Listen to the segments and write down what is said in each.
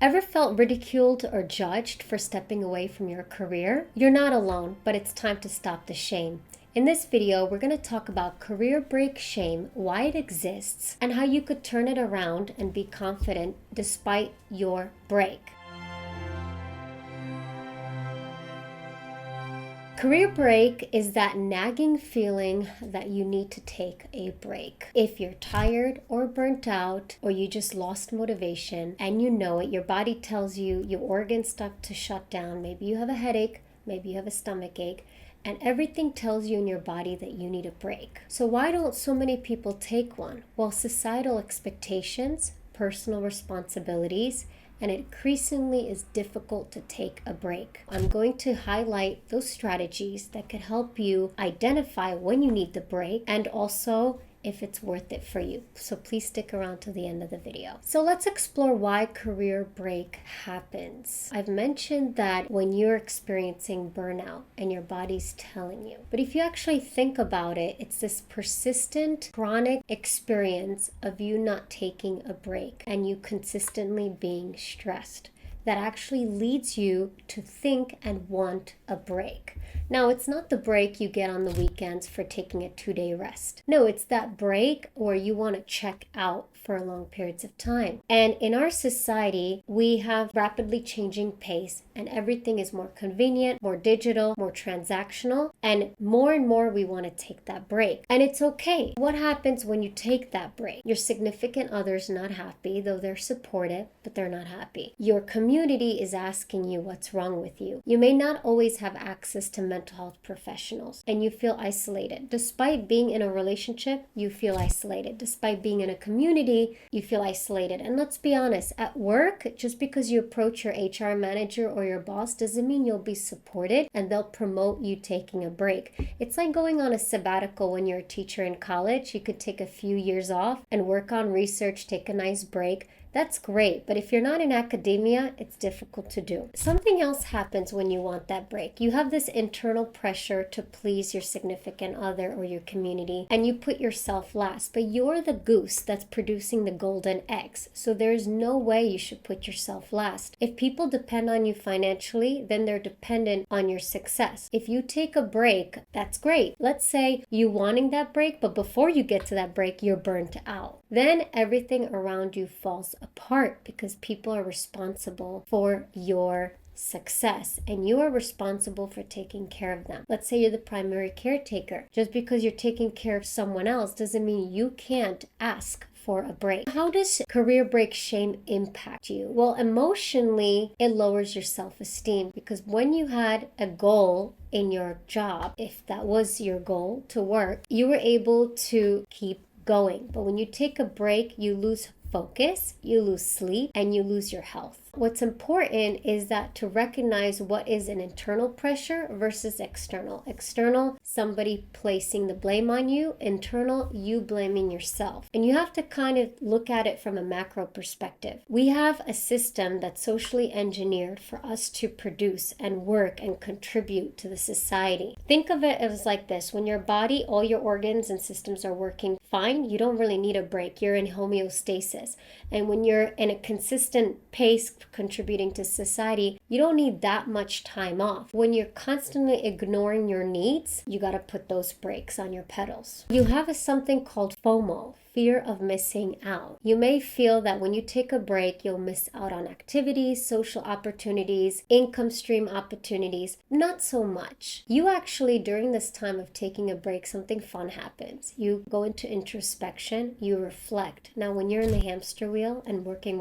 Ever felt ridiculed or judged for stepping away from your career? You're not alone, but it's time to stop the shame. In this video, we're going to talk about career break shame, why it exists, and how you could turn it around and be confident despite your break. Career break is that nagging feeling that you need to take a break. If you're tired or burnt out, or you just lost motivation and you know it, your body tells you, your organs start to shut down. Maybe you have a headache, maybe you have a stomach ache, and everything tells you in your body that you need a break. So why don't so many people take one? Well, societal expectations, personal responsibilities, and it increasingly is difficult to take a break. I'm going to highlight those strategies that could help you identify when you need the break and also if it's worth it for you. So please stick around to the end of the video. So let's explore why career break happens. I've mentioned that when you're experiencing burnout and your body's telling you, but if you actually think about it, it's this persistent, chronic experience of you not taking a break and you consistently being stressed that actually leads you to think and want a break. Now, it's not the break you get on the weekends for taking a 2-day rest. No, it's that break where you want to check out for long periods of time. And in our society, we have rapidly changing pace and everything is more convenient, more digital, more transactional, and more we want to take that break. And it's okay. What happens when you take that break? Your significant other's not happy, though they're supportive, but they're not happy. Your community is asking you what's wrong with you. You may not always have access to mental health professionals and you feel isolated. Despite being in a relationship, you feel isolated. Despite being in a community, you feel isolated. And let's be honest, at work, just because you approach your HR manager or your boss doesn't mean you'll be supported and they'll promote you taking a break. It's like going on a sabbatical when you're a teacher in college. You could take a few years off and work on research, take a nice break. That's great, but if you're not in academia, it's difficult to do. Something else happens when you want that break. You have this internal pressure to please your significant other or your community, and you put yourself last, but you're the goose that's producing the golden eggs, so there's no way you should put yourself last. If people depend on you financially, then they're dependent on your success. If you take a break, that's great. Let's say you wanting that break, but before you get to that break, you're burnt out. Then everything around you falls apart because people are responsible for your success and you are responsible for taking care of them. Let's say you're the primary caretaker. Just because you're taking care of someone else doesn't mean you can't ask for a break. How does career break shame impact you? Well, emotionally, it lowers your self-esteem because when you had a goal in your job, if that was your goal to work, you were able to keep going. But when you take a break, you lose focus, you lose sleep, and you lose your health. What's important is that to recognize what is an internal pressure versus external. External, somebody placing the blame on you. Internal, you blaming yourself. And you have to kind of look at it from a macro perspective. We have a system that's socially engineered for us to produce and work and contribute to the society. Think of it as like this. When your body, all your organs and systems are working fine, you don't really need a break. You're in homeostasis. And when you're in a consistent pace contributing to society, you don't need that much time off. When you're constantly ignoring your needs, you got to put those brakes on your pedals. You have something called FOMO, fear of missing out. You may feel that when you take a break, you'll miss out on activities, social opportunities, income stream opportunities. Not so much. You actually, during this time of taking a break, something fun happens. You go into introspection, you reflect. Now, when you're in the hamster wheel and working,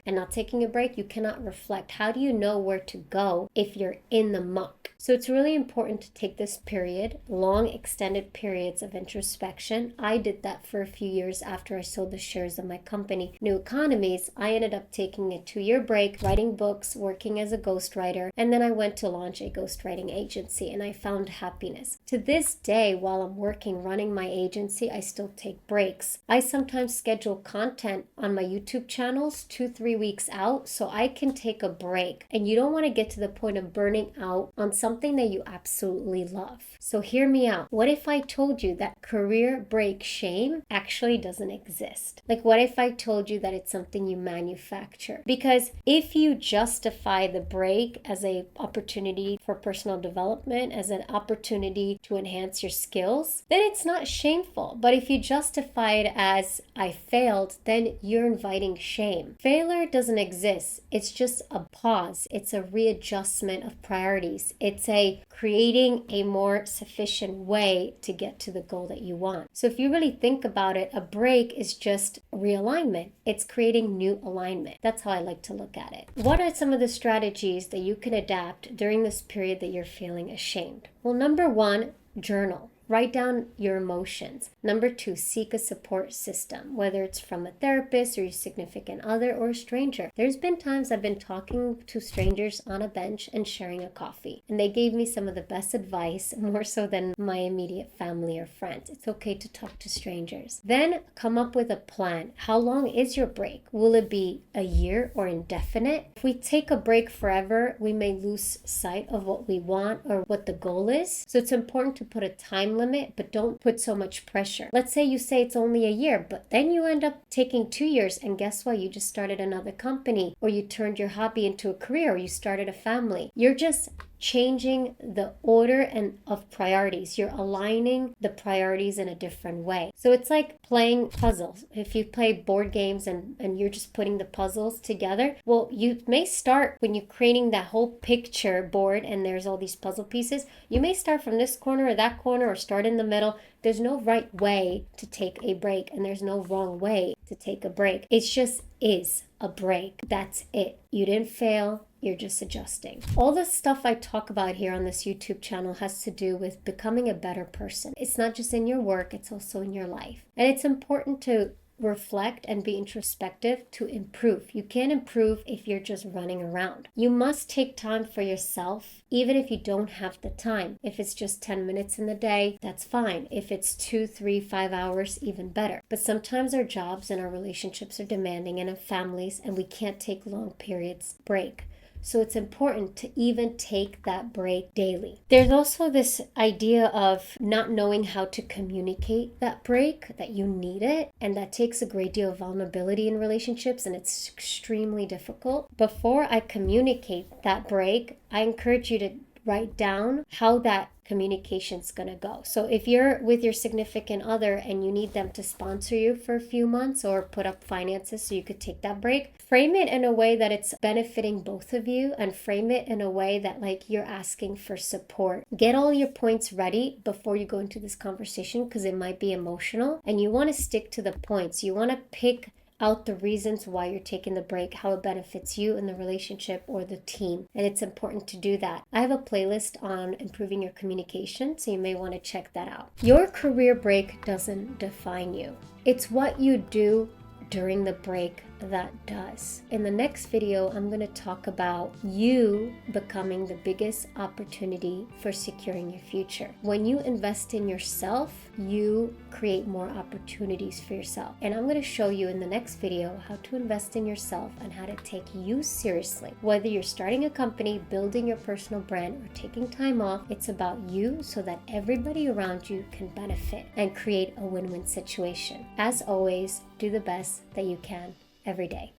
and not taking a break, you cannot reflect. How do you know where to go if you're in the muck? So it's really important to take this period, long extended periods of introspection. I did that for a few years after I sold the shares of my company, New Economies. I ended up taking a 2-year break, writing books, working as a ghostwriter, and then I went to launch a ghostwriting agency and I found happiness. To this day, while I'm working, running my agency, I still take breaks. I sometimes schedule content on my YouTube channels 2-3 weeks out so I can take a break. And you don't want to get to the point of burning out on something something that you absolutely love. So hear me out. What if I told you that career break shame actually doesn't exist? Like, what if I told you that it's something you manufacture? Because if you justify the break as an opportunity for personal development, as an opportunity to enhance your skills, then it's not shameful. But if you justify it as I failed, then you're inviting shame. Failure doesn't exist. It's just a pause. It's a readjustment of priorities. It's a creating a more sufficient way to get to the goal that you want. So if you really think about it, a break is just realignment. It's creating new alignment. That's how I like to look at it. What are some of the strategies that you can adapt during this period that you're feeling ashamed? Well, number one, journal. Write down your emotions. Number two, seek a support system, whether it's from a therapist or your significant other or a stranger. There's been times I've been talking to strangers on a bench and sharing a coffee, and they gave me some of the best advice, more so than my immediate family or friends. It's okay to talk to strangers. Then come up with a plan. How long is your break? Will it be a year or indefinite? If we take a break forever, we may lose sight of what we want or what the goal is. So it's important to put a time limit, but don't put so much pressure. Let's say you say it's only a year, but then you end up taking 2 years, and guess what? You just started another company, or you turned your hobby into a career, or you started a family. You're just changing the order and of priorities. You're aligning the priorities in a different way. So it's like playing puzzles. If you play board games and you're just putting the puzzles together, well, you may start when you're creating that whole picture board and there's all these puzzle pieces. You may start from this corner or that corner or start in the middle. There's no right way to take a break, and there's no wrong way to take a break. It just is a break. That's it. You didn't fail. You're just adjusting. All the stuff I talk about here on this YouTube channel has to do with becoming a better person. It's not just in your work, it's also in your life. And it's important to reflect and be introspective to improve. You can't improve if you're just running around. You must take time for yourself, even if you don't have the time. If it's just 10 minutes in the day, that's fine. If it's 2, 3, 5 hours, even better. But sometimes our jobs and our relationships are demanding, and in families, and we can't take long periods break. So it's important to even take that break daily. There's also this idea of not knowing how to communicate that break, that you need it, and that takes a great deal of vulnerability in relationships, and it's extremely difficult. Before I communicate that break, I encourage you to write down how that communication's gonna go. So if you're with your significant other and you need them to sponsor you for a few months or put up finances so you could take that break, frame it in a way that it's benefiting both of you, and frame it in a way that like you're asking for support. Get all your points ready before you go into this conversation, because it might be emotional, and you want to stick to the points. You want to pick out the reasons why you're taking the break, how it benefits you and the relationship or the team. And it's important to do that. I have a playlist on improving your communication, so you may want to check that out. Your career break doesn't define you. It's what you do during the break that does. In the next video, I'm going to talk about you becoming the biggest opportunity for securing your future. When you invest in yourself, you create more opportunities for yourself. And I'm going to show you in the next video how to invest in yourself and how to take you seriously. Whether you're starting a company, building your personal brand, or taking time off, it's about you so that everybody around you can benefit and create a win-win situation. As always, do the best that you can every day.